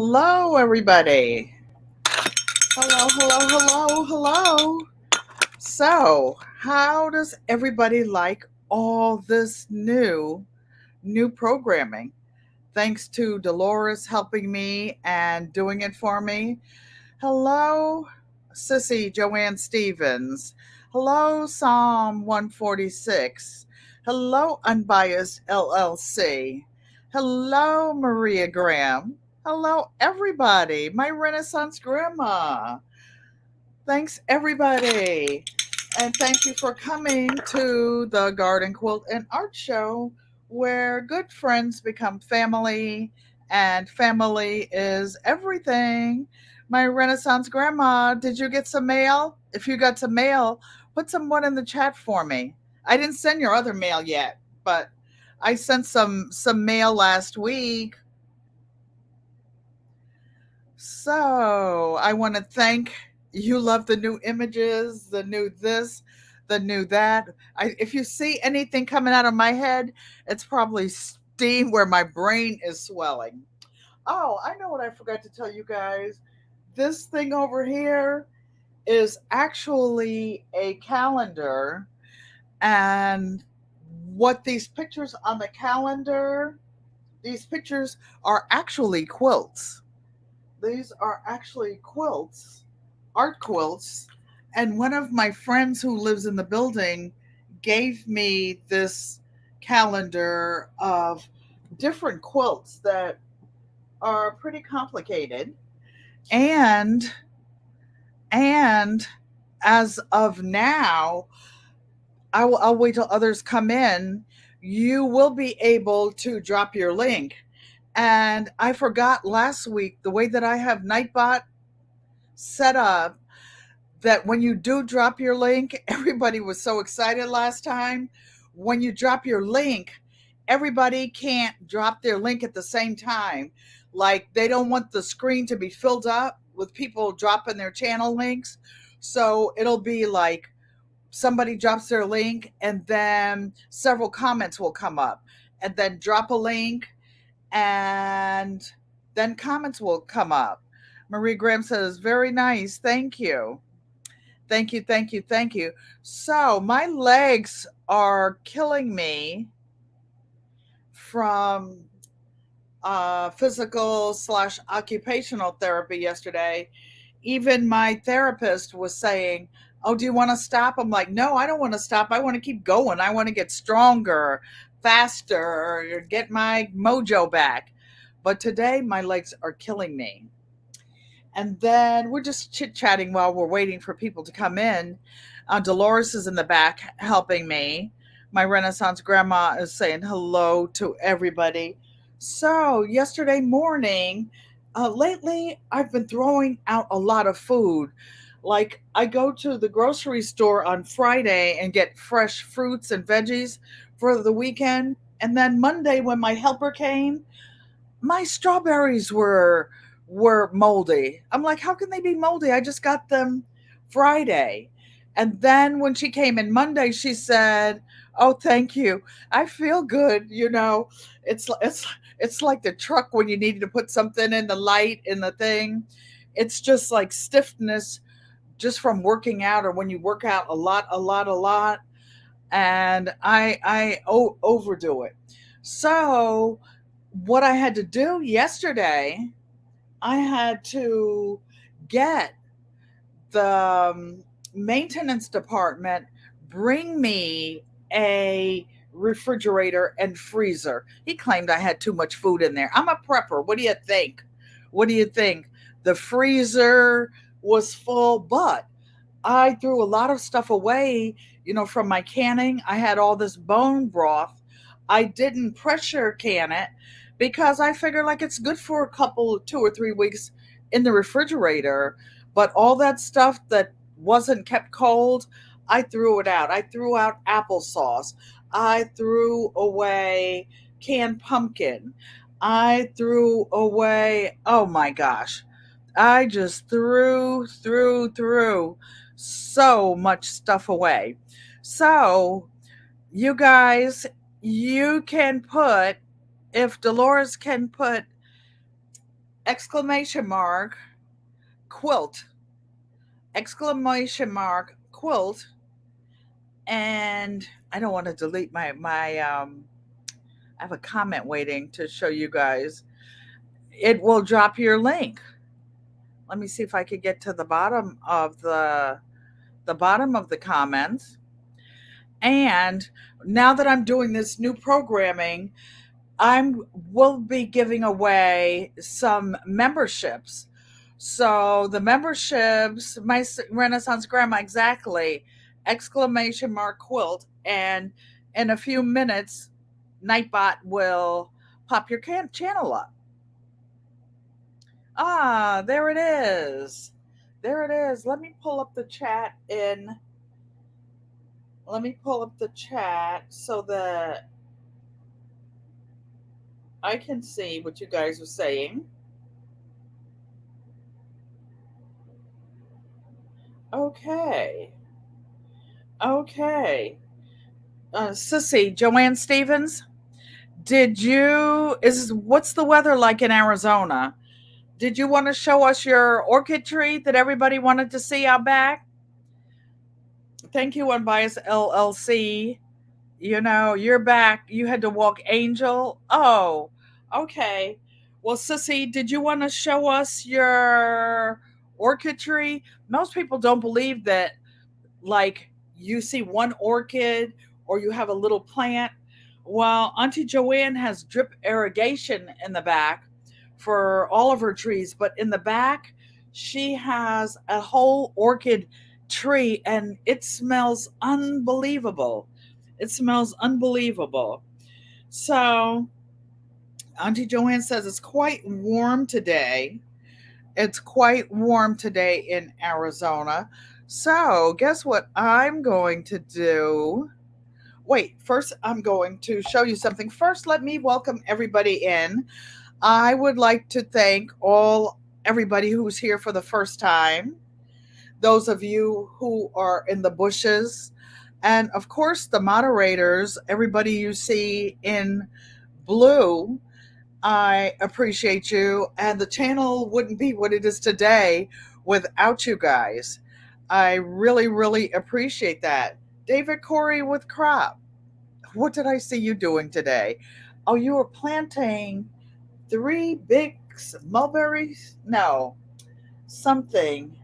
Hello, everybody. Hello, hello, hello, hello. So, how does everybody like all this new programming? Thanks to Dolores helping me and doing it for me. Hello, Sissy Joanne Stevens. Hello, Psalm 146. Hello, Unbiased LLC. Hello, Maria Graham. Hello, everybody. My Renaissance Grandma. Thanks, everybody. And thank you for coming to the Garden Quilt and Art Show, where good friends become family, and family is everything. My Renaissance Grandma, did you get some mail? If you got some mail, put someone in the chat for me. I didn't send your other mail yet, but I sent some mail last week. So I want to thank you. Love the new images, the new this, the new that. If you see anything coming out of my head, it's probably steam where my brain is swelling. Oh, I know what I forgot to tell you guys. This thing over here is actually a calendar, and what these pictures on the calendar, these pictures are actually quilts. These are actually quilts, art quilts. And one of my friends who lives in the building gave me this calendar of different quilts that are pretty complicated. And and as of now, I'll wait till others come in. You will be able to drop your link. And I forgot last week the way that I have Nightbot set up, that when you do drop your link, everybody was so excited last time. When you drop your link, everybody can't drop their link at the same time. Like they don't want the screen to be filled up with people dropping their channel links. So it'll be like somebody drops their link and then several comments will come up, and then drop a link, and then comments will come up. Marie Graham says, very nice. Thank you. Thank you, thank you, thank you. So my legs are killing me from physical slash occupational therapy yesterday. Even my therapist was saying, oh, do you want to stop? I'm like, no, I don't want to stop. I want to keep going. I want to get stronger, faster, get my mojo back. But today my legs are killing me. And then we're just chit chatting while we're waiting for people to come in. Dolores is in the back helping me. My Renaissance Grandma is saying hello to everybody. So, yesterday morning, lately, I've been throwing out a lot of food. Like, I go to the grocery store on Friday and get fresh fruits and veggies for the weekend. And then Monday, when my helper came, my strawberries were moldy. I'm like, how can they be moldy? I just got them Friday. And then when she came in Monday, she said, "Oh, thank you. I feel good." It's like the truck when you needed to put something in the light in the thing. It's just like stiffness just from working out, or when you work out a lot, and I overdo it. So what I had to do yesterday, I had to get the maintenance department bring me a refrigerator and freezer. He claimed I had too much food in there. I'm a prepper. What do you think? What do you think? The freezer was full, but I threw a lot of stuff away, from my canning. I had all this bone broth. I didn't pressure can it because I figure like it's good for a couple, 2 or 3 weeks in the refrigerator. But all that stuff that wasn't kept cold, I threw it out. I threw out applesauce. I threw away canned pumpkin. I threw away, oh my gosh, I just threw so much stuff away. So, you guys, you can put, if Dolores can put exclamation mark quilt, exclamation mark quilt, and I don't want to delete my. I have a comment waiting to show you guys. It will drop your link. Let me see if I could get to the bottom of the bottom of the comments. And now that I'm doing this new programming, I'm will be giving away some memberships. So the memberships, my Renaissance Grandma exactly, exclamation mark quilt, and in a few minutes, Nightbot will pop your channel up. Ah, there it is. There it is. Let me pull up the chat in. Let me pull up the chat so that I can see what you guys are saying. Okay. Okay. Sissy, Joanne Stevens, what's the weather like in Arizona? Did you want to show us your orchid tree that everybody wanted to see out back? Thank you, Unbiased LLC. You know, you're back. You had to walk Angel. Oh, okay. Well, Sissy, did you want to show us your orchid tree? Most people don't believe that, like, you see one orchid or you have a little plant. Well, Auntie Joanne has drip irrigation in the back for all of her trees, but in the back, she has a whole orchid tree and it smells unbelievable. It smells unbelievable. So, Auntie Joanne says it's quite warm today. It's quite warm today in Arizona. So, guess what I'm going to do? Wait, first, I'm going to show you something. First, let me welcome everybody in. I would like to thank everybody who's here for the first time, those of you who are in the bushes, and of course, the moderators, everybody you see in blue. I appreciate you, and the channel wouldn't be what it is today without you guys. I really, really appreciate that. David Corey with Crop. What did I see you doing today? Oh, you were planting three big mulberries? No, something.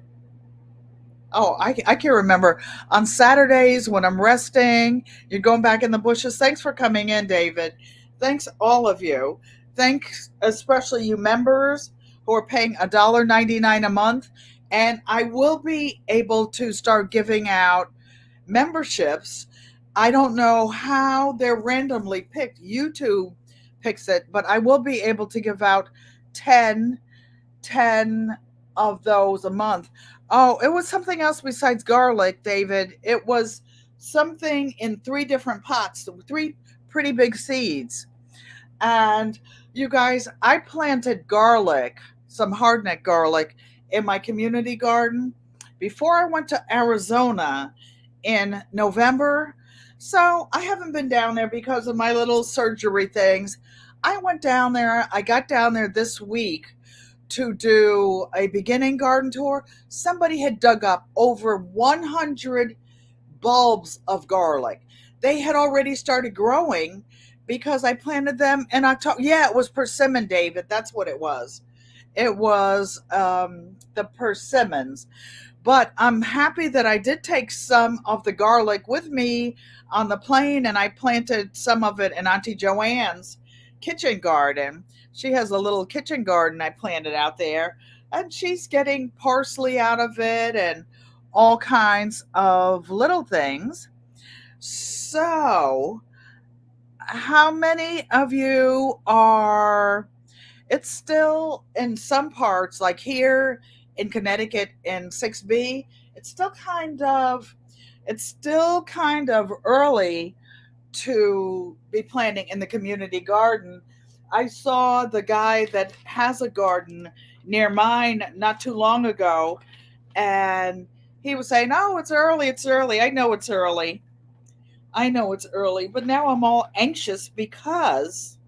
Oh, I can't remember. On Saturdays when I'm resting, you're going back in the bushes. Thanks for coming in, David. Thanks, all of you. Thanks, especially you members who are paying $1.99 a month. And I will be able to start giving out memberships. I don't know how they're randomly picked. YouTube picks it, but I will be able to give out 10 10 of those a month. Oh, it was something else besides garlic, David. It was something in three different pots, three pretty big seeds. And you guys, I planted garlic, some hardneck garlic, in my community garden before I went to Arizona in November. So I haven't been down there because of my little surgery things. I went down there, I got down there this week to do a beginning garden tour. Somebody had dug up over 100 bulbs of garlic. They had already started growing because I planted them in October. Yeah, it was persimmon, David. That's what it was. It was the persimmons. But I'm happy that I did take some of the garlic with me on the plane and I planted some of it in Auntie Joanne's kitchen garden. She has a little kitchen garden I planted out there, and she's getting parsley out of it and all kinds of little things. So, how many of you are? It's still in some parts, like here in Connecticut in 6B, it's still kind of early to be planting in the community garden. I saw the guy that has a garden near mine not too long ago, and he was saying, "Oh, it's early, it's early. I know it's early. I know it's early." But now I'm all anxious because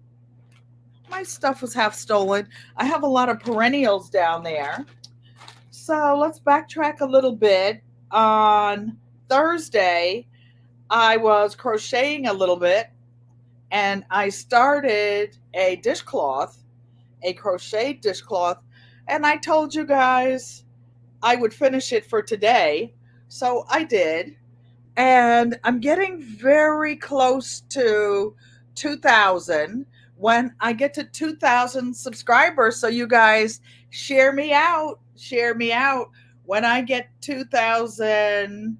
My stuff was half stolen. I have a lot of perennials down there. So let's backtrack a little bit. On Thursday, I was crocheting a little bit and I started a dishcloth, a crochet dishcloth, and I told you guys I would finish it for today. So I did. And I'm getting very close to 2,000. When I get to 2,000 subscribers, so you guys share me out, share me out. When I get 2,000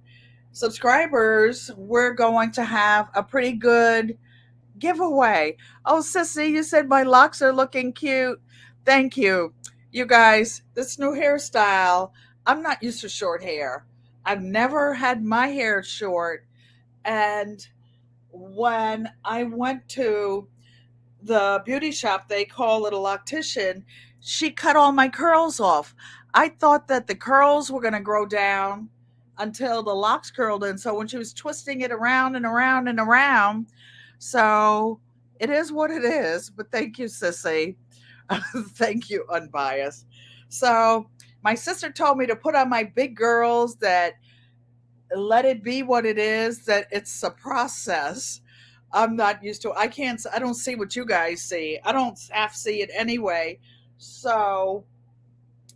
subscribers, we're going to have a pretty good giveaway. Oh, Sissy, you said my locks are looking cute. Thank you. You guys, this new hairstyle, I'm not used to short hair. I've never had my hair short. And when I went to the beauty shop, they call it a loctician, she cut all my curls off. I thought that the curls were going to grow down until the locks curled in. So when she was twisting it around and around and around, so it is what it is. But thank you, Sissy. Thank you, Unbiased. So my sister told me to put on my big girls, that let it be what it is, that it's a process. I'm not used to it. I don't see what you guys see. I don't half see it anyway. So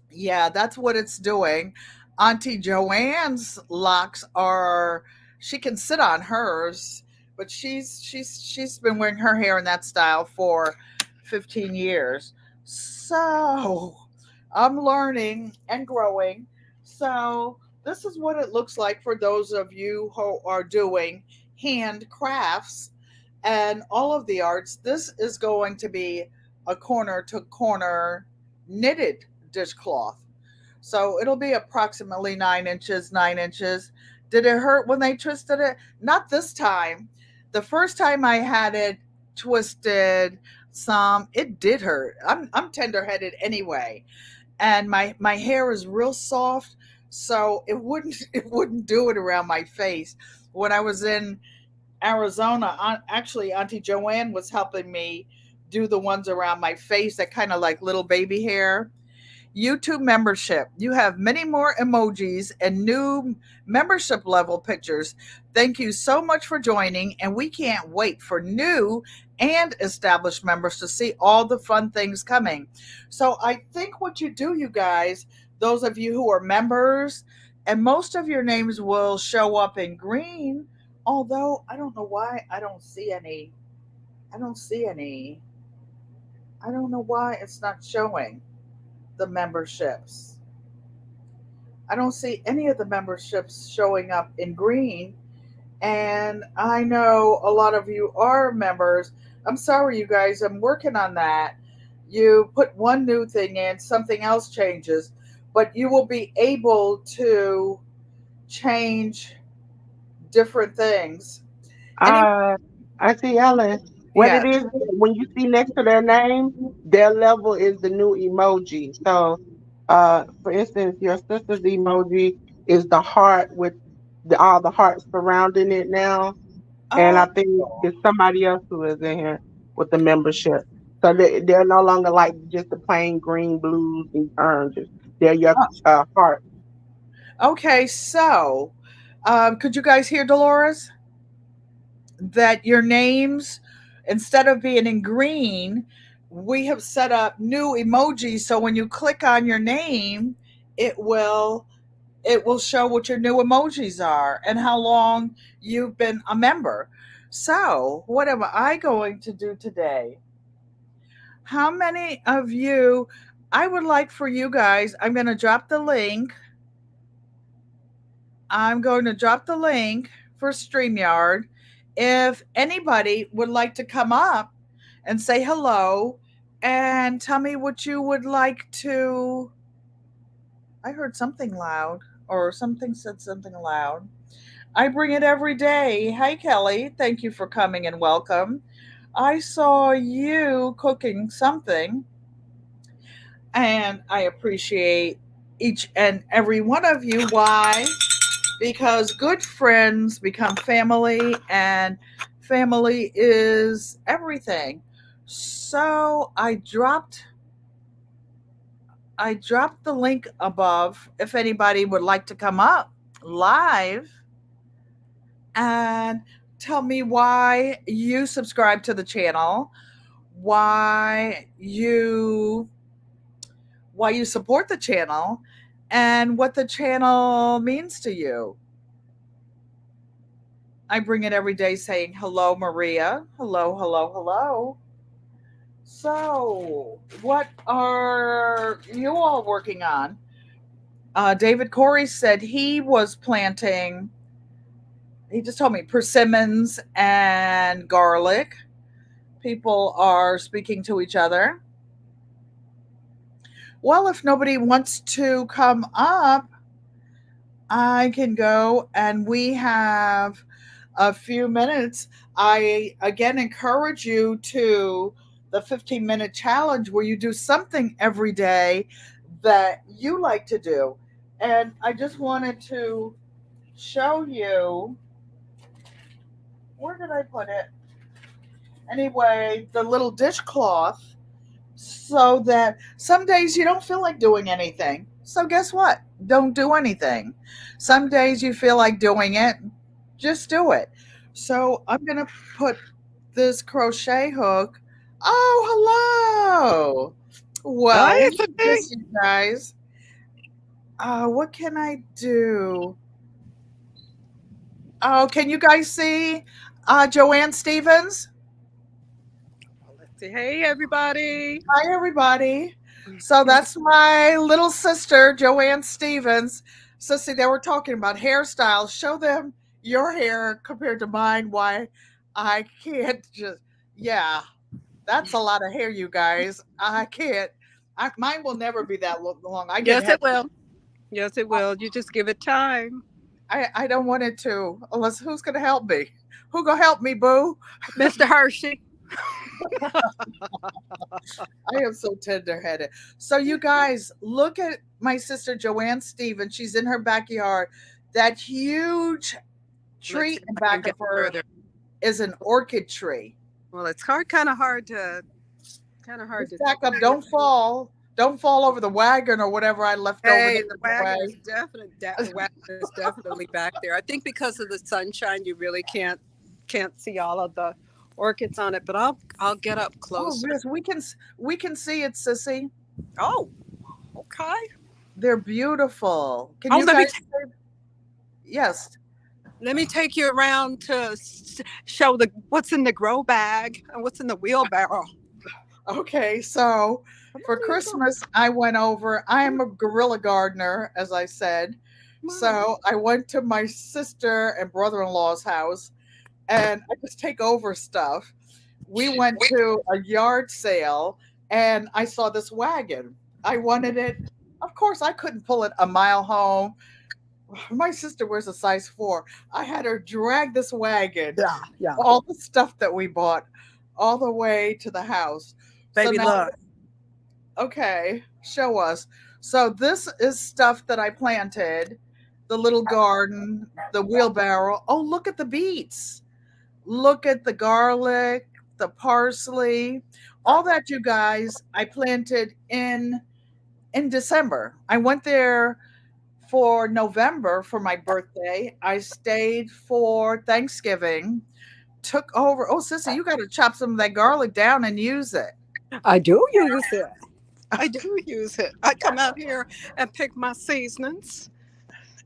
yeah, that's what it's doing. Auntie Joanne's locks are, she can sit on hers, but she's been wearing her hair in that style for 15 years. So I'm learning and growing. So this is what it looks like for those of you who are doing handcrafts and all of the arts. This is going to be a corner to corner knitted dishcloth. So it'll be approximately 9 inches, 9 inches. Did it hurt when they twisted it? Not this time. The first time I had it twisted some, it did hurt. I'm tender headed anyway. And my hair is real soft, so it wouldn't do it around my face. When I was in Arizona, actually Auntie Joanne was helping me do the ones around my face that kind of like little baby hair. YouTube membership. You have many more emojis and new membership level pictures. Thank you so much for joining, and we can't wait for new and established members to see all the fun things coming. So I think what you do, you guys, those of you who are members, and most of your names will show up in green, although I don't know why I don't see any. I don't see any. I don't know why it's not showing the memberships. I don't see any of the memberships showing up in green. And I know a lot of you are members. I'm sorry, you guys, I'm working on that. You put one new thing in, something else changes, but you will be able to change different things. Any, Uh, I see Ellen. What yeah. it is, when you see next to their name, their level is the new emoji. So, for instance, your sister's emoji is the heart with all the hearts surrounding it now. And Oh, I think there's somebody else who is in here with the membership. So they're no longer like just the plain green, blues, and oranges. They're your heart. okay. So, could you guys hear Dolores? That your names, instead of being in green, we have set up new emojis, so when you click on your name, it will it will show what your new emojis are and how long you've been a member. So what am I going to do today? How many of you, I would like for you guys, I'm going to drop the link for StreamYard. If anybody would like to come up and say hello and tell me what you would like to. I heard something loud, or something said something loud. I bring it every day. Hi, Kelly. Thank you for coming and welcome. I saw you cooking something, and I appreciate each and every one of you. Why? Because good friends become family, and family is everything. So I dropped the link above if anybody would like to come up live and tell me why you subscribe to the channel, why you support the channel, and what the channel means to you. I bring it every day saying hello Maria, hello, hello, hello. So, what are you all working on? David Corey said he was planting, he just told me persimmons and garlic. People are speaking to each other. Well, if nobody wants to come up, I can go, and we have a few minutes. I again encourage you to the 15-minute challenge where you do something every day that you like to do. And I just wanted to show you, where did I put it? Anyway, the little dishcloth, so that some days you don't feel like doing anything. So guess what? Don't do anything. Some days you feel like doing it, just do it. So I'm going to put this crochet hook. Oh, hello. Well, Hi, we it's a day. miss you guys. What can I do? Oh, can you guys see Joanne Stevens? Let's see. Hey, everybody. Hi, everybody. So that's my little sister, Joanne Stevens. Sissy, they were talking about hairstyles. Show them your hair compared to mine. Why I can't just, yeah, that's a lot of hair, you guys. I can't. Mine will never be that long. I get Yes, heavy. it will. Yes, it will. You just give it time. I don't want it to, unless who's going to help me? Who going to help me, boo? Mr. Hershey. I am so tender-headed. So you guys, look at my sister Joanne Stevens. She's in her backyard. That huge Let's tree see in if I can back of get her further. is an orchid tree. Well, it's kind of hard Just to back up. see. Don't fall. Don't fall over the wagon or whatever I left over there Hey, the in the wagon is way. definitely back there. I think because of the sunshine, you really can't see all of the orchids on it. But I'll get up Oh, closer. yes, we can see it, sissy. Oh, okay. They're beautiful. Can Oh, you guys say yes? let me take you around to show the what's in the grow bag and what's in the wheelbarrow. Okay, so Come for on, let's go. Christmas, I went over. I am a guerrilla gardener, as I said. Come on. So I went to my sister and brother in law's house, and I just take over stuff. We went to a yard sale, and I saw this wagon. I wanted it. Of course, I couldn't pull it a mile home. My sister wears a size 4. I had her drag this wagon, Yeah, yeah. all the stuff that we bought, all the way to the house. So Baby, now, look. okay, show us. So this is stuff that I planted, the little garden, the wheelbarrow. Oh, look at the beets. Look at the garlic, the parsley, all that, you guys, I planted in December. I went there for November for my birthday. I stayed for Thanksgiving. Took over. Oh, sissy, you got to chop some of that garlic down and use it. I do use it. I do use it. I come out here and pick my seasonings.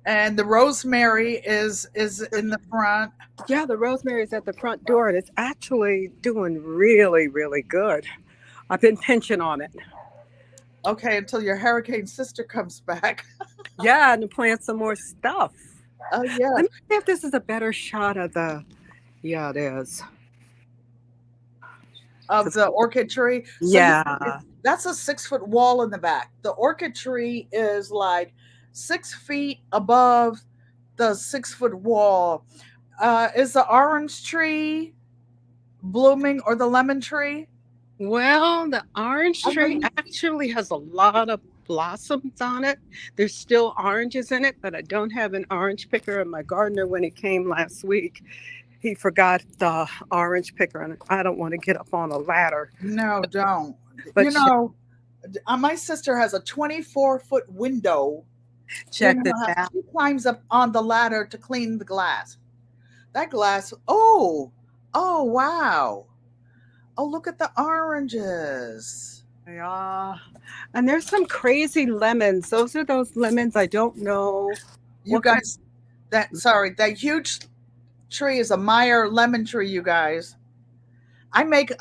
And the rosemary is in the front. Yeah, the rosemary is at the front door and it's actually doing really, really good. I've been pinching on it. Okay, until your hurricane sister comes back. Yeah, and to plant some more stuff. Oh yeah, Let me see if this is a better shot of the. Yeah, it is. of the orchid tree. So you, Yeah. that's a 6 foot wall in the back. The orchid tree is like 6 feet above the 6 foot wall. Is the orange tree blooming or the lemon tree? Well, the orange I know tree you. actually has a lot of blossoms on it. There's still oranges in it, but I don't have an orange picker. And my gardener, when he came last week, he forgot the orange picker, and I don't want to get up on a ladder. No, don't. But My sister has a 24-foot window. check this How out. she climbs up on the ladder to clean the glass. That glass, oh, wow. Oh, look at the oranges. Yeah, and there's some crazy lemons. Those are those lemons. I don't know You what kind. guys, that huge tree is a Meyer lemon tree, you guys. I make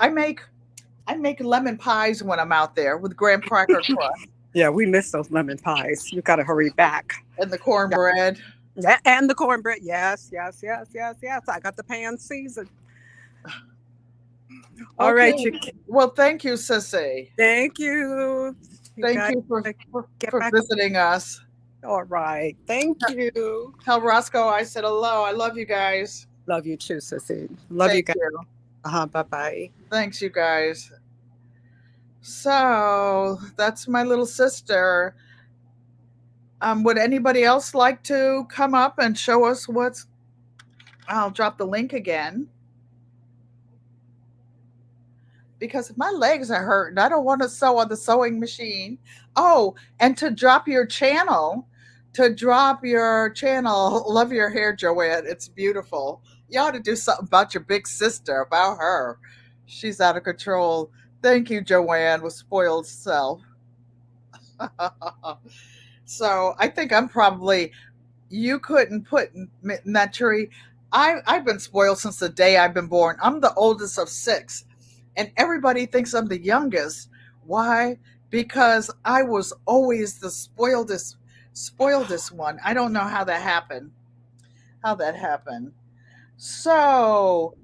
lemon pies when I'm out there with graham cracker crust Yeah, we miss those lemon pies. You got to hurry back. and the cornbread. Yeah, and the cornbread. Yes, yes, yes, yes, yes. I got the pan seasoned. All Okay. right, you. Well, thank you, Sissy. Thank you. Thank you for back. visiting us. All right. Thank you. Tell Roscoe I said hello. I love you guys. Love you too, Sissy. Love you Thank guys. you. Bye-bye. Thanks, you guys. So that's my little sister. Would anybody else like to come up and show us what's? I'll drop the link again because my legs are hurting. I don't want to sew on the sewing machine. Oh, and to drop your channel, Love your hair, Joanne. It's beautiful. You ought to do something about your big sister, about her. She's out of control. Thank you, Joanne, with spoiled self. So I think I'm probably, you couldn't put in that tree. I've been spoiled since the day I've been born. I'm the oldest of six, and everybody thinks I'm the youngest. Why? Because I was always the spoiledest one. I don't know how that happened. So,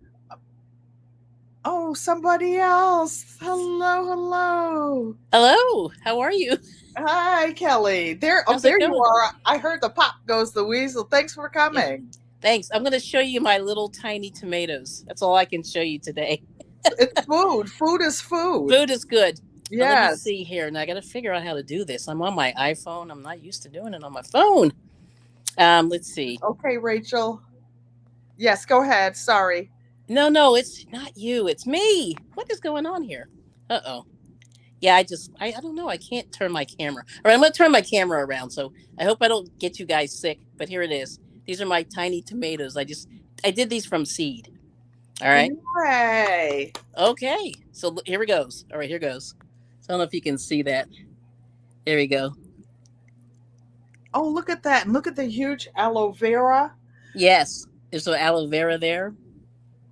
oh, somebody else. Hello. Hello, how are you? Hi, Kelly. There How's it you going? are. I heard the pop goes the weasel. Thanks for Yeah, coming. thanks. I'm going to show you my little tiny tomatoes. That's all I can show you today. It's food. Food is food. Food is good. Now, let me Yes. see here. And I got to figure out how to do this. I'm on my iPhone. I'm not used to doing it on my phone. Let's see. Okay, Rachel. Yes, go ahead. Sorry. No, it's not you. It's me. What is going on here? Uh-oh. Yeah, I don't know. I can't turn my camera. All right, I'm going to turn my camera around. So I hope I don't get you guys sick. But here it is. These are my tiny tomatoes. I did these from seed. All right. Hooray. Okay. So here it goes. All right, here goes. So I don't know if you can see that. There we go. Oh, look at that. And look at the huge aloe vera. Yes. There's some aloe vera there.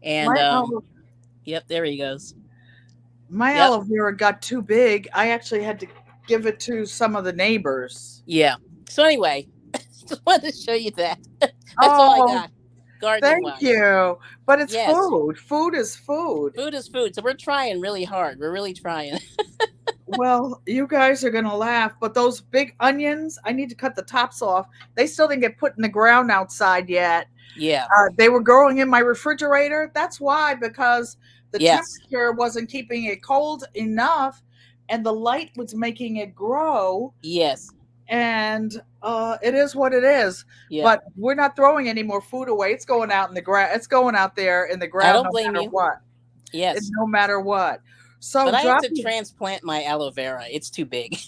And yep, there he goes. My Yep. aloe vera got too big. I actually had to give it to some of the neighbors. Yeah. So anyway, just wanted to show you that. That's all I got. Gardening Thank you. But it's food. Food is food. Food is food. So we're trying really hard. We're really trying. Well, you guys are going to laugh, but those big onions, I need to cut the tops off. They still didn't get put in the ground outside yet. Yeah. They were growing in my refrigerator. That's why, because the Yes. temperature wasn't keeping it cold enough and the light was making it grow. Yes. And it is what it is. Yeah. But we're not throwing any more food away. It's going out in the ground. It's going out there in the ground. I don't blame matter you. what. Yes. No matter what. So But I have to transplant my aloe vera. It's too big.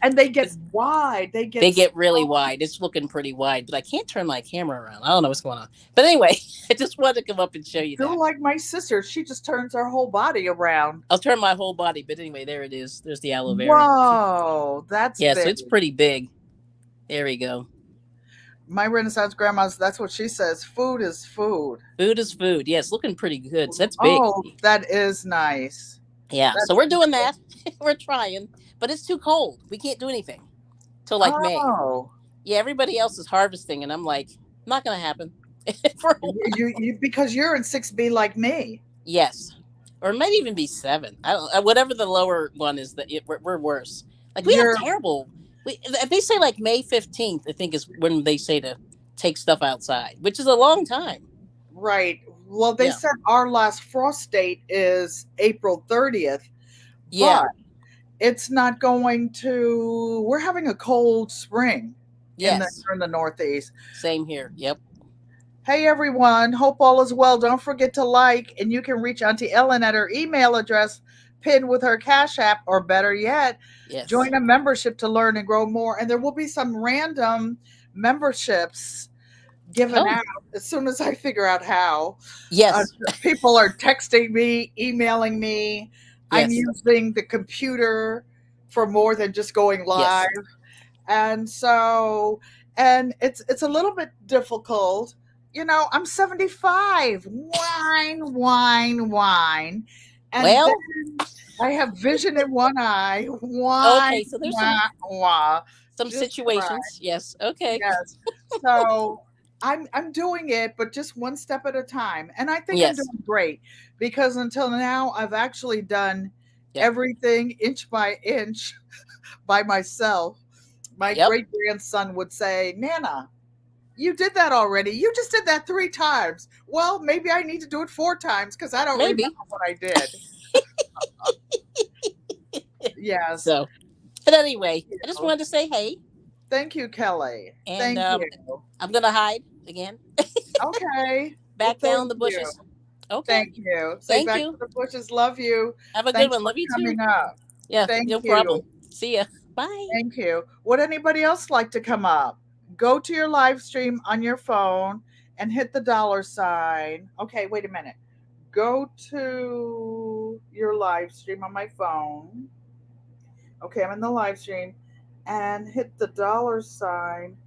and they get wide. They get really wide. It's looking pretty wide, but I can't turn my camera around. I don't know what's going on. But anyway, I just wanted to come up and show you that. Like my sister, she just turns her whole body around. I'll turn my whole body, but anyway, there it is. There's the aloe vera. Whoa, that's big. so it's pretty big. There we go. My Renaissance grandma's, that's what she says. Food is food. Food is food. Yes, looking pretty good. So that's big. Oh, that is nice. Yeah, so we're doing that. We're trying, but it's too cold. We can't do anything till like May. Yeah, everybody else is harvesting, and I'm like, not going to happen. you because you're in 6B like me. Yes, or it might even be 7. I don't. Whatever the lower one is, that we're worse. Like we have terrible. They say like May 15th, I think, is when they say to take stuff outside, which is a long time. Right. Well, they said our last frost date is April 30th. Yeah. But it's not going to, we're having a cold spring. Yes. In the Northeast. Same here. Yep. Hey everyone, hope all is well. Don't forget to like, and you can reach Auntie Ellen at her email address pinned with her Cash App, or better yet, Yes. join a membership to learn and grow more. And there will be some random memberships given Oh, out as soon as I figure out how. Uh, yes. People are texting me, emailing me. I'm Yes. using the computer for more than just going live. Yes. And so, and it's a little bit difficult. I'm 75. Wine, wine, wine. And Well, then I have vision in one eye. Wine, okay. So there's wah, wah. some Just cry. situations. Yes. Okay. Yes. So I'm doing it, but just one step at a time. And I think I'm Yes. doing great because until now I've actually done Yep. everything inch by inch by myself. My Yep. great grandson would say, Nana, you did that already. You just did that 3 times. Well, maybe I need to do it 4 times because I don't remember Maybe. what I did. Yes. So, but anyway, You I just know. wanted to say hey, Thank you, Kelly. and Thank you. I'm gonna hide again, Okay. Well, back down thank the you. bushes. Okay. Thank you. Say Thank back to you. the bushes. Love you. Have a good Thanks one. for Love you too. coming up. Yeah. Thank No you. problem. See ya. Bye. Thank you. Would anybody else like to come up? Go to your live stream on your phone and hit the $sign. Okay, wait a minute. Go to your live stream on my phone. Okay, I'm in the live stream and hit the $sign.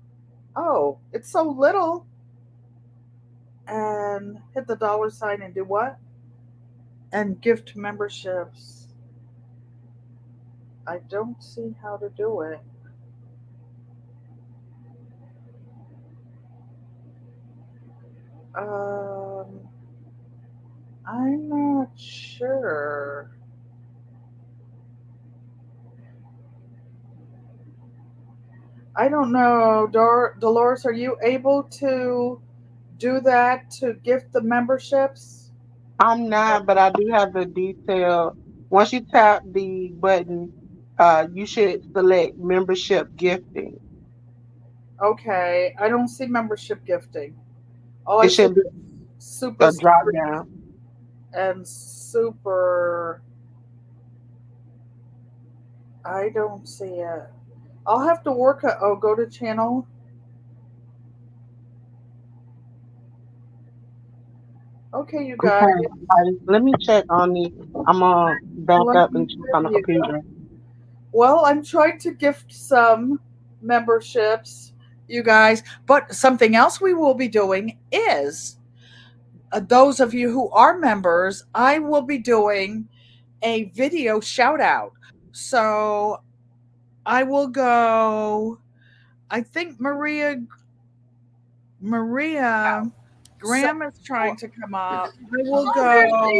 Oh, it's so little. And hit the $sign and do what? And gift memberships. I don't see how to do it. Um, I'm not sure. I don't know, Dolores. Are you able to do that to gift the memberships? I'm not, but I do have the detail. Once you tap the button, you should select membership gifting. Okay, I don't see membership gifting. All I It see should be is super a drop secret down. and super. I don't see it. I'll have to work. Oh, go to channel. Okay, you I'm guys. trying. Let me check on the. I'm gonna back Let up me and check on the tell you. computer. Well, I'm trying to gift some memberships, you guys. But something else we will be doing is those of you who are members, I will be doing a video shout out. So I will go. I think Maria So Graham is trying to come up. I will go.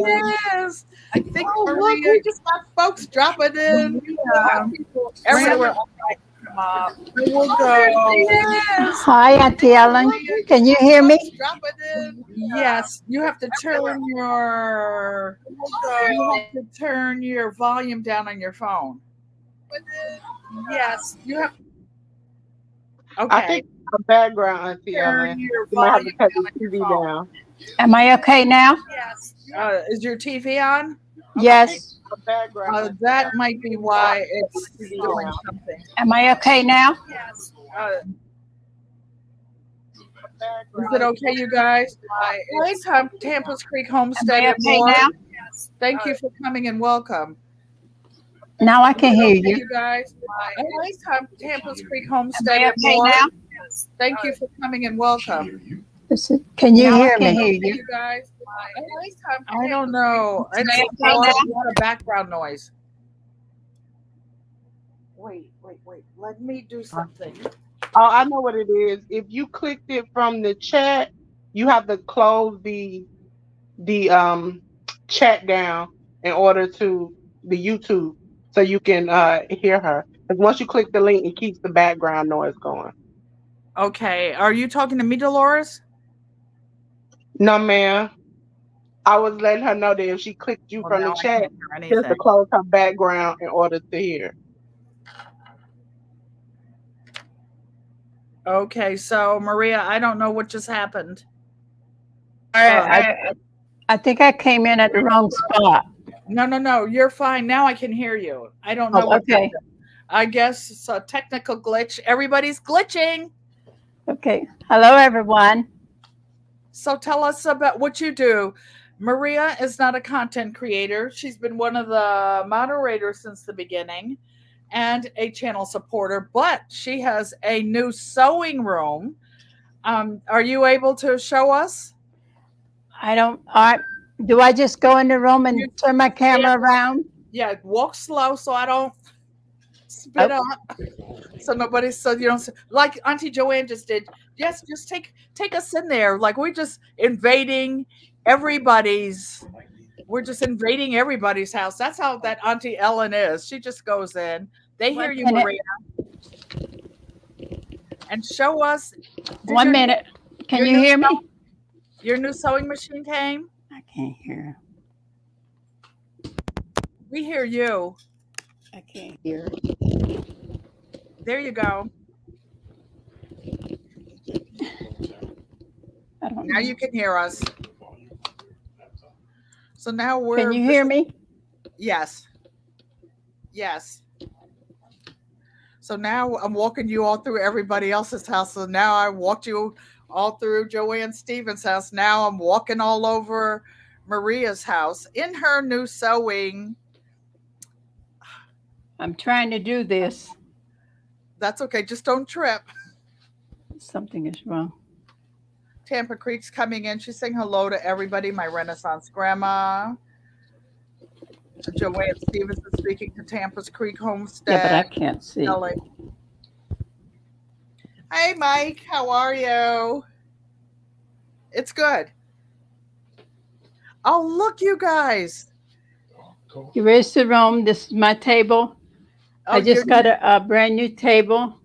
Yes. I think oh look, Maria we just got folks dropping in. We have Maria people Graham everywhere. is trying to come up. I will go. Yes. Hi, Auntie Ellen. Can you hear me? Dropping in. Yes, you have to turn your volume down on your phone. Yes, you have. I Okay, think a background, Auntie turn Ellen. your You might have to volume take down the on your TV phone. down. Am I okay now? Yes. Is your TV on? I think Yes. a background. Auntie That Ellen. might be You might why have to it's take the TV doing down. something. Am I okay now? Yes. A Is it background. okay, you guys? It's Tampa's Creek Am Homestead I and okay more. now? Thank you for coming and welcome. Now I can hear Okay, you. you guys. It's Tampa's Creek Am Homestead I and okay more. now? Thank you for coming and welcome. Can you Now I hear can me? hear you guys. I don't know. It's Am I a okay lot, now? a lot of background noise. Wait. Let me do something. Oh, I know what it is. If you clicked it from the chat, you have to close the chat down in order to the YouTube so you can hear her. Because once you click the link, it keeps the background noise going. Okay. Are you talking to me, Dolores? No, ma'am. I was letting her know that if she clicked you Well, from the now I chat, can't hear she has to anything. close her background in order to hear. Okay. So, Maria, I don't know what just happened. I think I came in at the wrong spot. No. You're fine. Now I can hear you. I don't know Oh, what okay. happened. I guess it's a technical glitch. Everybody's glitching. Okay. Hello, everyone. So tell us about what you do. Maria is not a content creator. She's been one of the moderators since the beginning and a channel supporter, but she has a new sewing room. Are you able to show us? I don't. Do I just go in the room and You turn my stand camera up. around? Yeah, walk slow so I don't spit Oh, up. So nobody, so you don't like Auntie Joanne just did. Yes, just take us in there. Like we're just invading everybody's. We're just invading everybody's house. That's how that Auntie Ellen is. She just goes in. They hear you, and Maria, and show us. Did 1 minute. Can your you new hear me? your new sewing machine came? I can't hear. We hear you. I can't hear. There you go. I don't Now know. you can hear us. So now Can we're you hear me? yes. Yes. So now I'm walking you all through everybody else's house. So now I walked you all through Joanne Stevens' house. Now I'm walking all over Maria's house in her new sewing. I'm trying to do this. That's okay. Just don't trip. Something is wrong. Tampa Creek's coming in. She's saying hello to everybody. My Renaissance grandma. Joanne Stevens is speaking to Tampa's Creek Yeah, but I Homestead. can't see. Hey, Mike. How are you? It's good. Oh, look, you guys. Here's the room. This is my table. Oh, I just got a brand new table,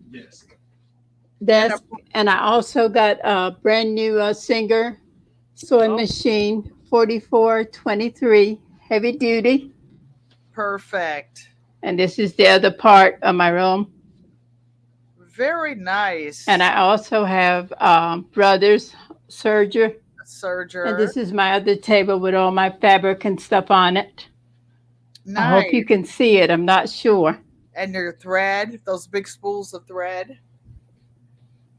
desk, and I also got a brand new Singer sewing machine, 4423, heavy duty. Perfect. And this is the other part of my room. Very nice. And I also have Brothers Serger. Serger. And this is my other table with all my fabric and stuff on it. Nice. I hope you can see it. I'm not sure. And your thread, those big spools of thread.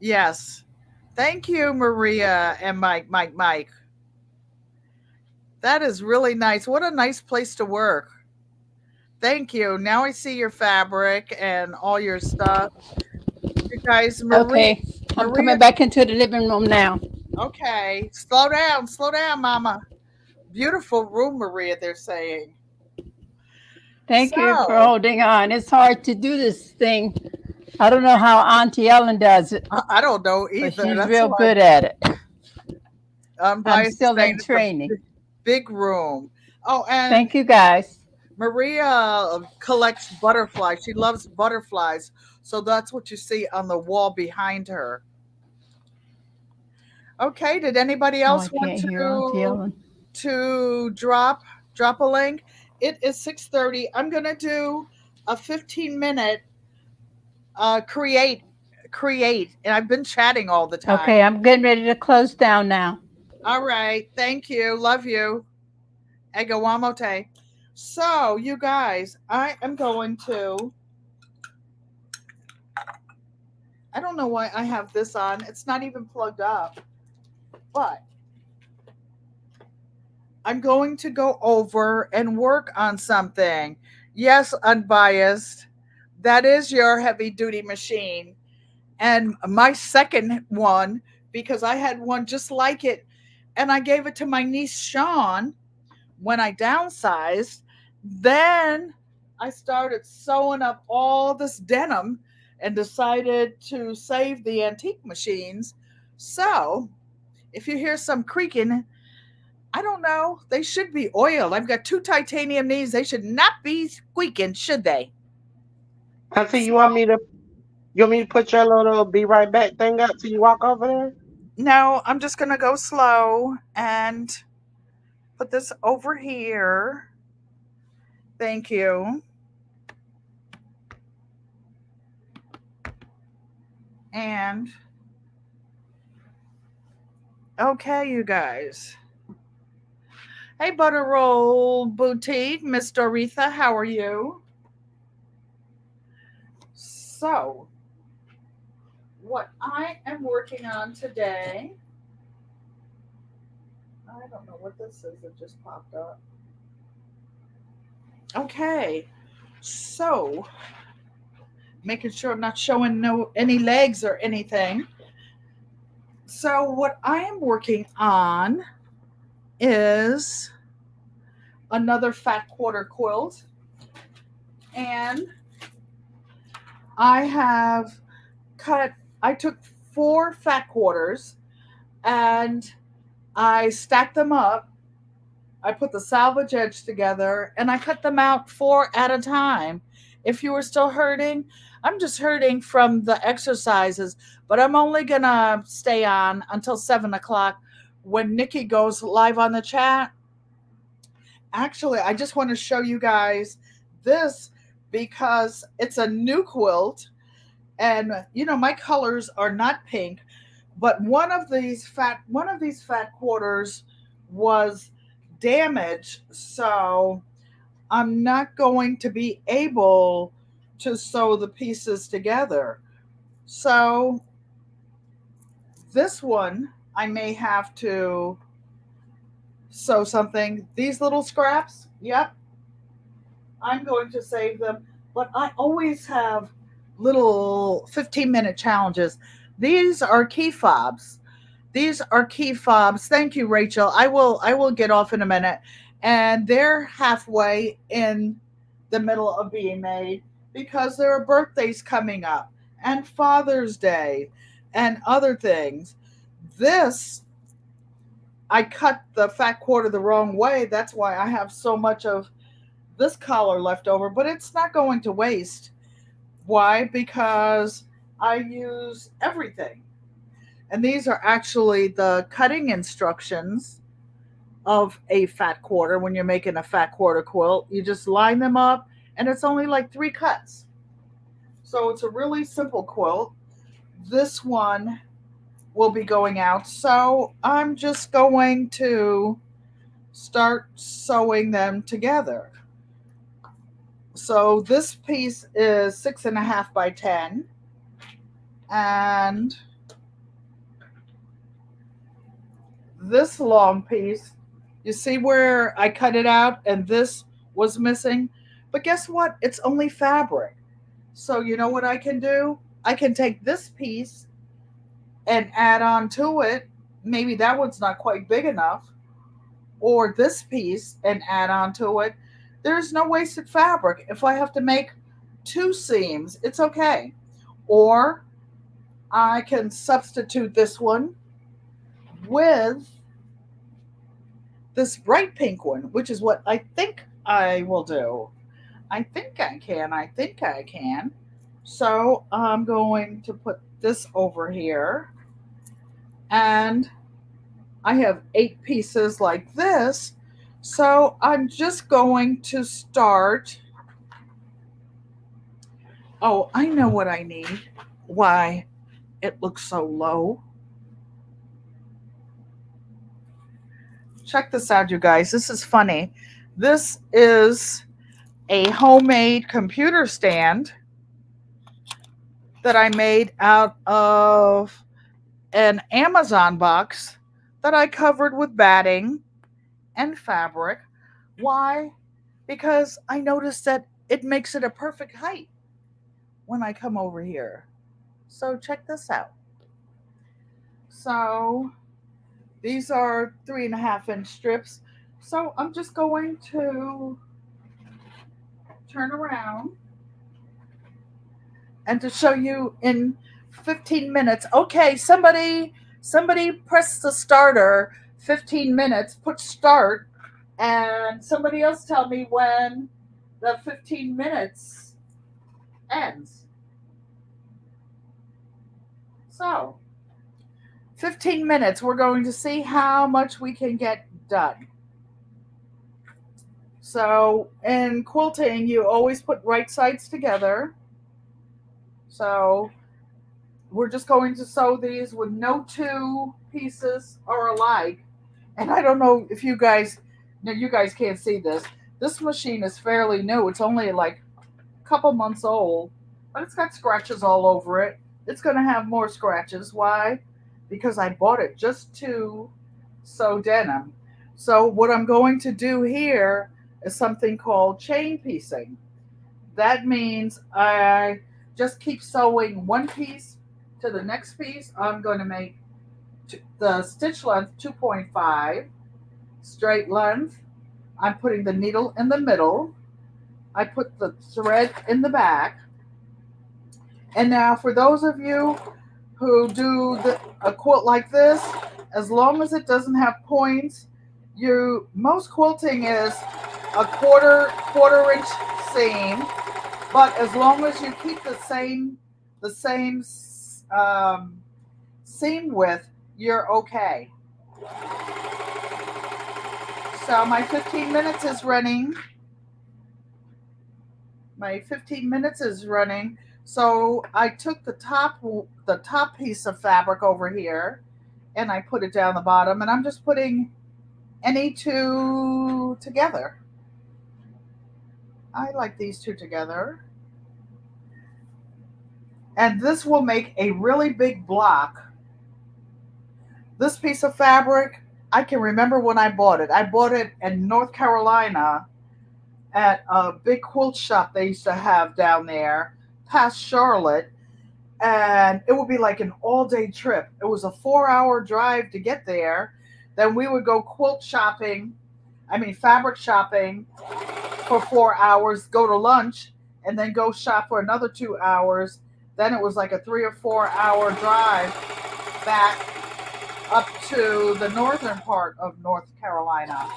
Yes. Thank you, Maria and Mike. That is really nice. What a nice place to work. Thank you. Now I see your fabric and all your stuff. You guys, Maria. Okay. I'm coming back into the living room now. Okay. Slow down, Mama. Beautiful room, Maria, they're saying. Thank you for holding on. It's hard to do this thing. I don't know how Auntie Ellen does it. I don't know either. But she's real good at it. I'm still in training. Big room. Oh, and thank you guys. Maria collects butterflies. She loves butterflies. So that's what you see on the wall behind her. Okay, did anybody else want to drop a link? It is 6:30. I'm going to do a 15-minute create and I've been chatting all the time. Okay, I'm getting ready to close down now. All right, thank you, love you. Egawamote. So you guys, I am going to, I don't know why I have this on, it's not even plugged up, but I'm going to go over and work on something. Yes, unbiased, that is your heavy duty machine. And my second one, because I had one just like it, and I gave it to my niece Sean when I downsized. Then I started sewing up all this denim and decided to save the antique machines. So if you hear some creaking, I don't know. They should be oiled. I've got 2 titanium knees. They should not be squeaking, should they? Auntie, you want me to put your little be right back thing up till you walk over there? No, I'm just gonna go slow and put this over here. Thank you. And Okay, you guys. Hey, Butter Roll Boutique, Miss Doretha, how are you? So, what I am working on today, I don't know what this is, it just popped up. Okay, so making sure I'm not showing no any legs or anything. So, what I am working on is another fat quarter quilt, and I have cut, I took 4 fat quarters and I stacked them up. I put the salvage edge together and I cut them out 4 at a time. If you were still hurting, I'm just hurting from the exercises, but I'm only gonna stay on until 7 o'clock when Nikki goes live on the chat. Actually, I just want to show you guys this because it's a new quilt, and my colors are not pink, but one of these fat quarters was damaged, so I'm not going to be able to sew the pieces together. So this one I may have to sew something. These little scraps, yep, I'm going to save them, but I always have little 15-minute challenges. These are key fobs. These are key fobs. Thank you, Rachel. I will get off in a minute. And they're halfway in the middle of being made because there are birthdays coming up and Father's Day and other things. This, I cut the fat quarter the wrong way. That's why I have so much of this collar left over, but it's not going to waste. Why? Because I use everything. And these are actually the cutting instructions of a fat quarter. When you're making a fat quarter quilt, you just line them up and it's only like 3 cuts. So it's a really simple quilt. This one will be going out. So I'm just going to start sewing them together. So this piece is 6.5 by 10, and this long piece, you see where I cut it out and this was missing? But guess what? It's only fabric. So you know what I can do? I can take this piece and add on to it. Maybe that one's not quite big enough. Or this piece and add on to it. There's no wasted fabric. If I have to make 2 seams, it's okay. Or I can substitute this one with this bright pink one, which is what I think I will do. I think I can. I think I can. So I'm going to put this over here. And I have 8 pieces like this. So I'm just going to start. Oh, I know what I need. Why it looks so low. Check this out, you guys. This is funny. This is a homemade computer stand that I made out of an Amazon box that I covered with batting and fabric. Why? Because I noticed that it makes it a perfect height when I come over here. So check this out. So these are 3.5-inch strips. So I'm just going to turn around and to show you in 15 minutes. Okay, somebody press the starter. 15 minutes, put start, and somebody else tell me when the 15 minutes ends. So, 15 minutes, we're going to see how much we can get done. So, in quilting, you always put right sides together. So, we're just going to sew these with no two pieces are alike. And I don't know if you guys, no, you guys can't see this. This machine is fairly new. It's only like a couple months old, but it's got scratches all over it. It's going to have more scratches. Why? Because I bought it just to sew denim. So what I'm going to do here is something called chain piecing. That means I just keep sewing one piece to the next piece. I'm going to make the stitch length 2.5, straight length. I'm putting the needle in the middle. I put the thread in the back. And now for those of you who do a quilt like this, as long as it doesn't have points, most quilting is a quarter inch seam, but as long as you keep the same seam width, you're okay. So my 15 minutes is running. So I took the top piece of fabric over here and I put it down the bottom, and I'm just putting any two together. I like these two together. And this will make a really big block. This piece of fabric, I can remember when I bought it. I bought it in North Carolina at a big quilt shop they used to have down there past Charlotte, and it would be like an all-day trip. It was a 4-hour drive to get there. Then we would go fabric shopping for 4 hours, go to lunch, and then go shop for another 2 hours. Then it was like a 3 or 4 hour drive back up to the northern part of North Carolina.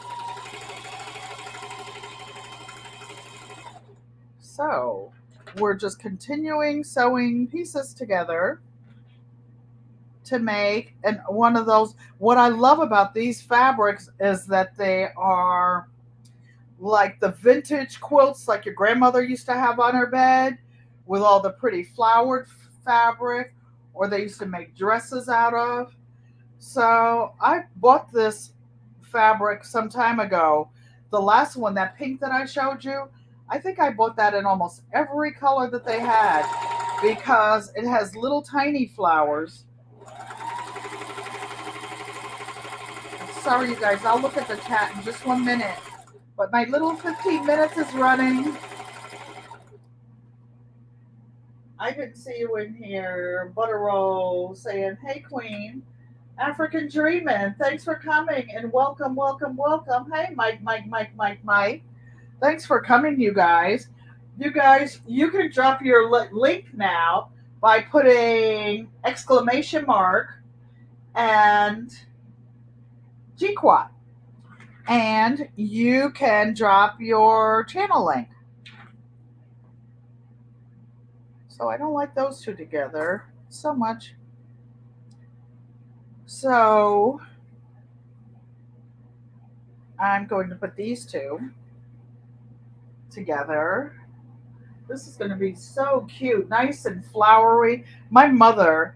So we're just continuing sewing pieces together to make one of those. What I love about these fabrics is that they are like the vintage quilts like your grandmother used to have on her bed with all the pretty flowered fabric, or they used to make dresses out of. So I bought this fabric some time ago. The last one, that pink that I showed you, I think I bought that in almost every color that they had because it has little tiny flowers. Sorry, you guys, I'll look at the chat in just 1 minute. But my little 15 minutes is running. I can see you in here. Butter Roll saying, hey, Queen. African Dreamin', thanks for coming and welcome. Hey, Mike. Thanks for coming, you guys. You guys, you can drop your link now by putting exclamation mark and GQUAT. And you can drop your channel link. So I don't like those two together so much. So I'm going to put these two together. This is going to be so cute, nice and flowery. My mother,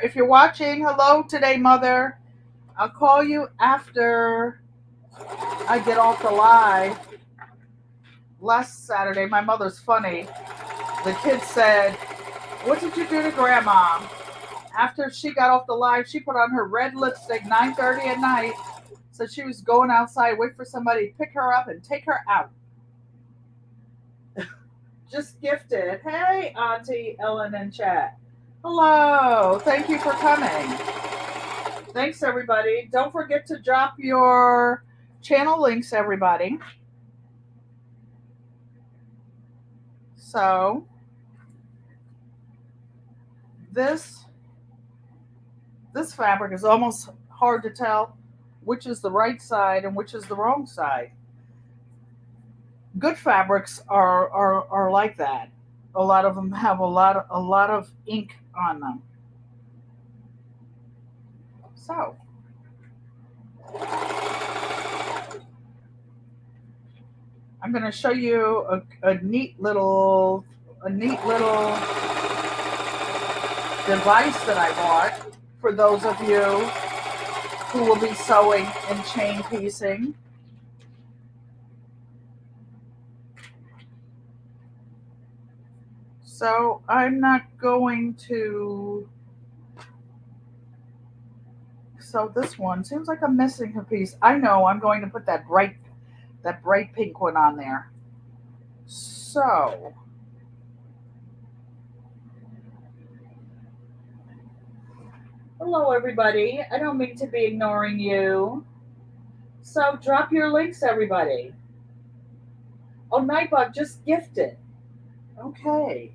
if you're watching, hello today, Mother. I'll call you after I get off the live. Last Saturday, my mother's funny. The kids said, what did you do to Grandma? After she got off the live, she put on her red lipstick, 9:30 at night. So she was going outside, wait for somebody to pick her up and take her out. Just gifted. Hey, Auntie Ellen in chat. Hello. Thank you for coming. Thanks, everybody. Don't forget to drop your channel links, everybody. So this fabric is almost hard to tell which is the right side and which is the wrong side. Good fabrics are like that. A lot of them have a lot of ink on them. So I'm going to show you a neat little device that I bought for those of you who will be sewing and chain piecing. So I'm not going to sew this one. Seems like I'm missing a piece. I know I'm going to put that bright pink one on there. So hello everybody. I don't mean to be ignoring you. So drop your links, everybody. Oh, Nightbug just gifted. Okay.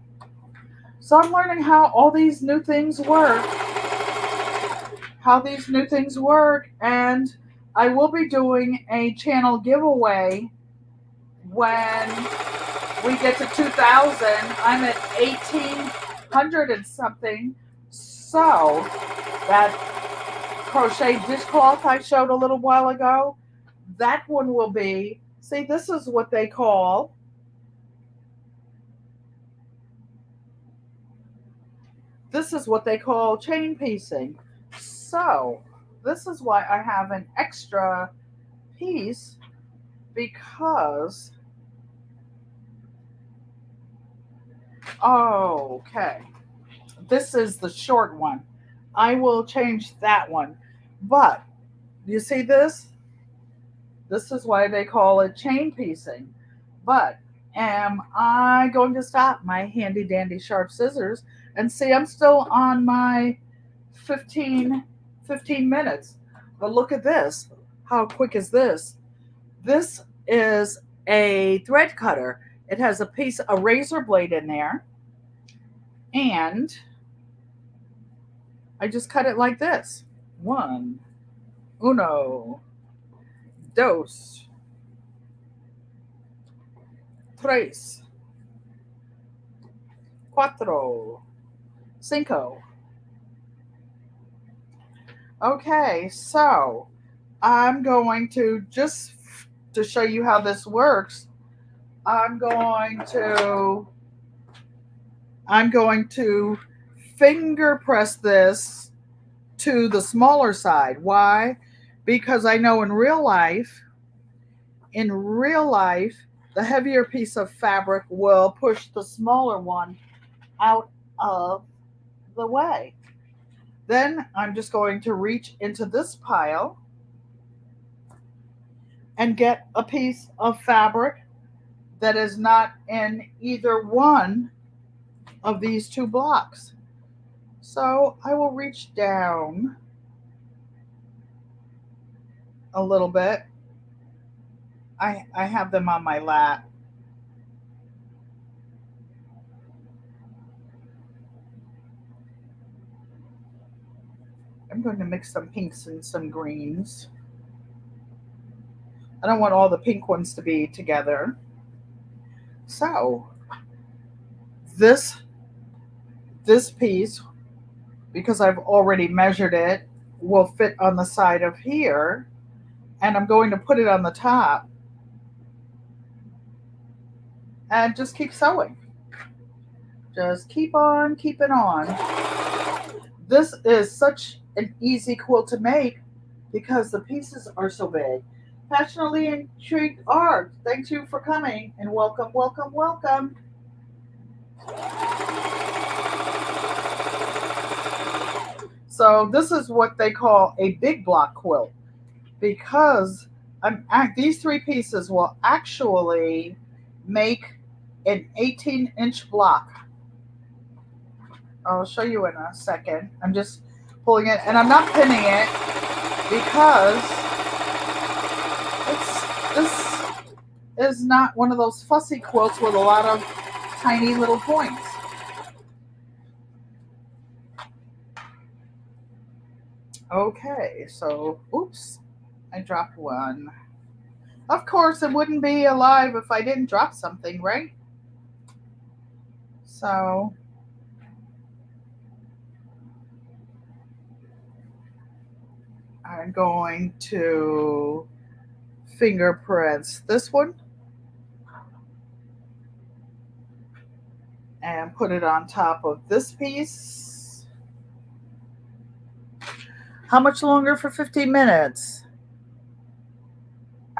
So I'm learning how all these new things work. And I will be doing a channel giveaway when we get to 2,000. I'm at 1,800 and something. So that crochet dishcloth I showed a little while ago, that one will be, see, this is what they call chain piecing. So this is why I have an extra piece, because okay, this is the short one. I will change that one. But you see this? This is why they call it chain piecing. But am I going to stop my handy dandy sharp scissors? And see, I'm still on my 15 minutes. But look at this. How quick is this? This is a thread cutter. It has a razor blade in there. And I just cut it like this. One, uno, dos, tres, cuatro, cinco. Okay, so I'm going to, just to show you how this works, I'm going to finger press this to the smaller side. Why? Because I know in real life, the heavier piece of fabric will push the smaller one out of the way. Then I'm just going to reach into this pile and get a piece of fabric that is not in either one of these two blocks. So I will reach down a little bit. I have them on my lap. I'm going to mix some pinks and some greens. I don't want all the pink ones to be together. So this piece, because I've already measured it, will fit on the side of here, and I'm going to put it on the top and just keep sewing. Just keep on keeping on. This is such an easy quilt to make because the pieces are so big. Passionately Intrigued Art, thank you for coming, and welcome, welcome, welcome. So this is what they call a big block quilt, because these three pieces will actually make an 18-inch block. I'll show you in a second. I'm just pulling it, and I'm not pinning it because this is not one of those fussy quilts with a lot of tiny little points. Okay, so, oops, I dropped one. Of course, it wouldn't be alive if I didn't drop something, right? So, I'm going to finger press this one and put it on top of this piece. How much longer for 15 minutes?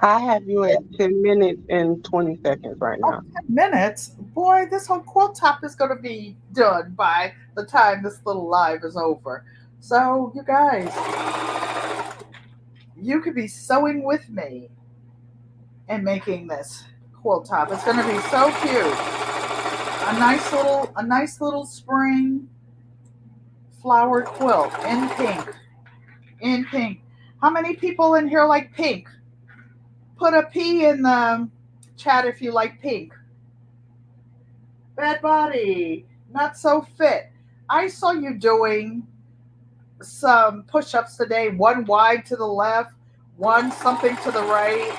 I have you at 10 minutes and 20 seconds right Oh, now. 10 minutes? Boy, this whole quilt top is going to be done by the time this little live is over. So, you guys, you could be sewing with me and making this quilt top. It's going to be so cute. A nice little spring flower quilt in pink. In pink. How many people in here like pink? Put a P in the chat if you like pink. Bad body, not so fit. I saw you doing some push ups today, one wide to the left, one something to the right.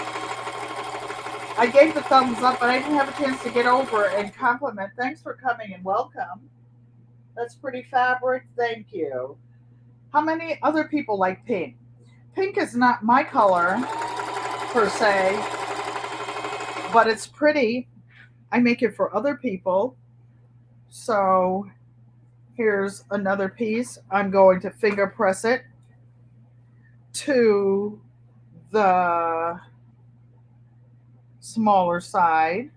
I gave the thumbs up, but I didn't have a chance to get over and compliment. Thanks for coming and welcome. That's pretty fabric. Thank you. How many other people like pink? Pink is not my color per se, but it's pretty. I make it for other people. So here's another piece. I'm going to finger press it to the smaller side,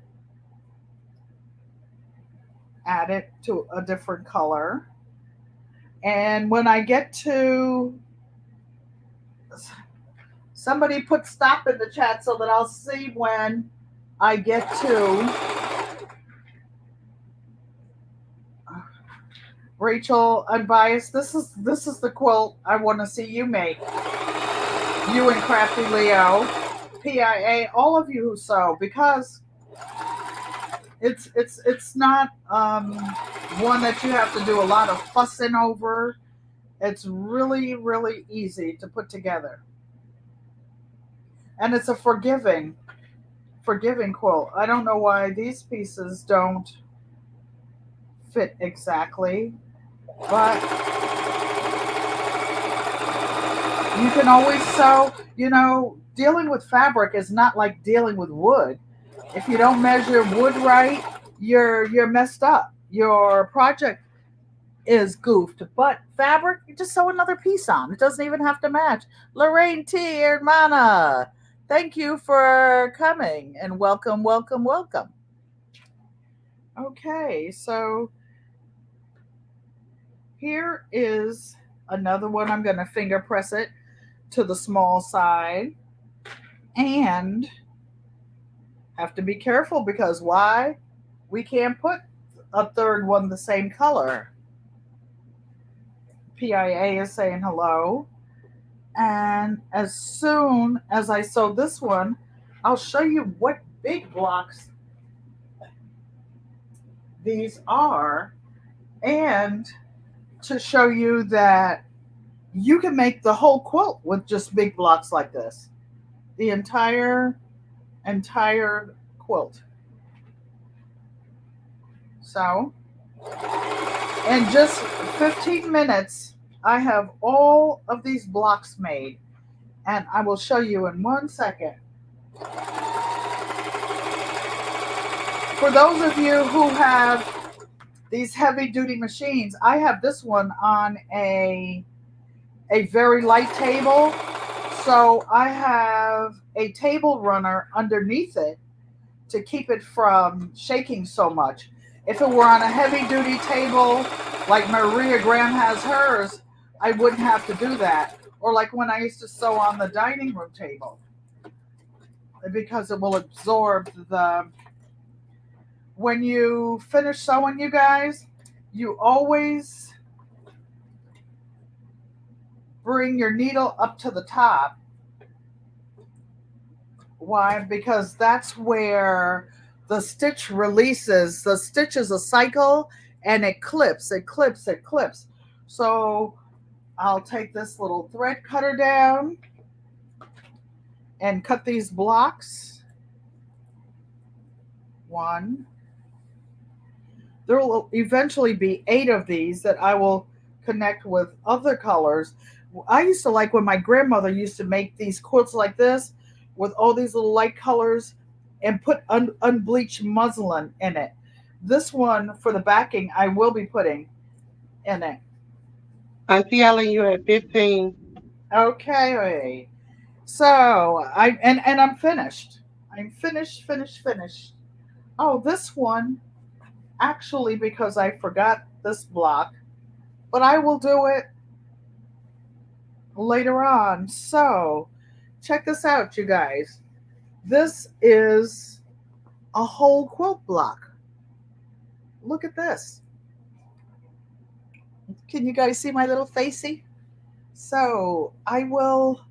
add it to a different color. And when I get to, somebody put stop in the chat so that I'll see when I get to Rachel Unbiased. This is the quilt I want to see you make. You and Crafty Leo, PIA, all of you who sew, because it's not one that you have to do a lot of fussing over. It's really, really easy to put together. And it's a forgiving quilt. I don't know why these pieces don't fit exactly, but you can always sew. Dealing with fabric is not like dealing with wood. If you don't measure wood right, you're messed up. Your project is goofed. But fabric, you just sew another piece on. It doesn't even have to match. Lorraine T. Hermana, thank you for coming and welcome, welcome, welcome. Okay, so here is another one. I'm going to finger press it to the small side and have to be careful because why? We can't put a third one the same color. PIA is saying hello. And as soon as I sew this one, I'll show you what big blocks these are, and to show you that you can make the whole quilt with just big blocks like this. The entire quilt. So, in just 15 minutes, I have all of these blocks made, and I will show you in 1 second. For those of you who have these heavy duty machines, I have this one on a very light table. So I have a table runner underneath it to keep it from shaking so much. If it were on a heavy duty table like Maria Graham has hers, I wouldn't have to do that. Or like when I used to sew on the dining room table, because it will absorb the... When you finish sewing, you guys, you always bring your needle up to the top. Why? Because that's where the stitch releases. The stitch is a cycle and it clips, it clips, it clips. So I'll take this little thread cutter down and cut these blocks. One. There will eventually be 8 of these that I will connect with other colors. I used to like when my grandmother used to make these quilts like this with all these little light colors and put unbleached muslin in it. This one for the backing, I will be putting in it. Auntie Ellen, you at 15. Okay. So and I'm finished. I'm finished. Oh, this one actually because I forgot this block, but I will do it later on. So, check this out, you guys. This is a whole quilt block. Look at this. Can you guys see my little facey? So, I will,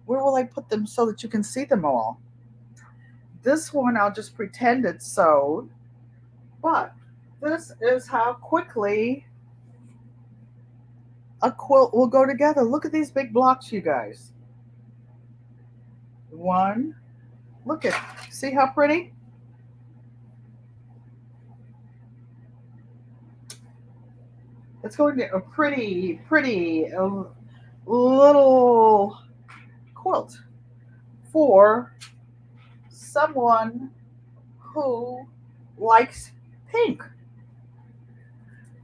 where will I put them so that you can see them all? This one, I'll just pretend it's sewed, but this is how quickly a quilt will go together. Look at these big blocks, you guys. One, look at, see how pretty? It's going to be a pretty little quilt for someone who likes pink.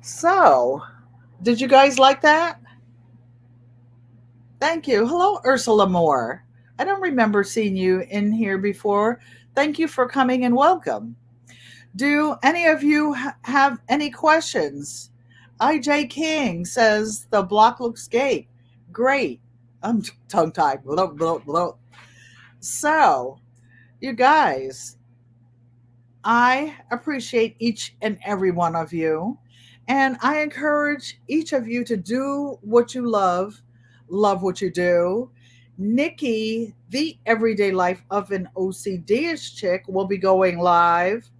So, did you guys like that? Thank you. Hello, Ursula Moore. I don't remember seeing you in here before. Thank you for coming and welcome. Do any of you have any questions? IJ King says the block looks great. Great. I'm tongue tied. So, you guys, I appreciate each and every one of you. And I encourage each of you to do what you love what you do. Nikki, the everyday life of an OCD-ish chick, will be going live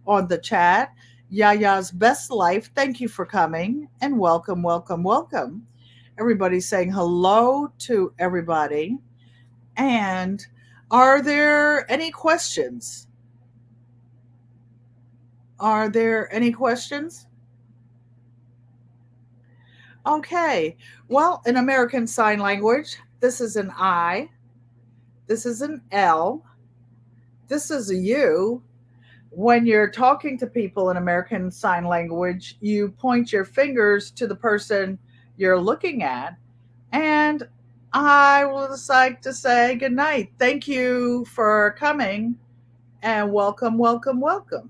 on the chat. Yaya's best life. Thank you for coming and welcome, welcome, welcome. Everybody's saying hello to everybody. And are there any questions? Are there any questions? Okay. Well, in American Sign Language, this is an I, this is an L, this is a U. When you're talking to people in American Sign Language, you point your fingers to the person you're looking at. And I would just like to say good night. Thank you for coming and welcome, welcome, welcome.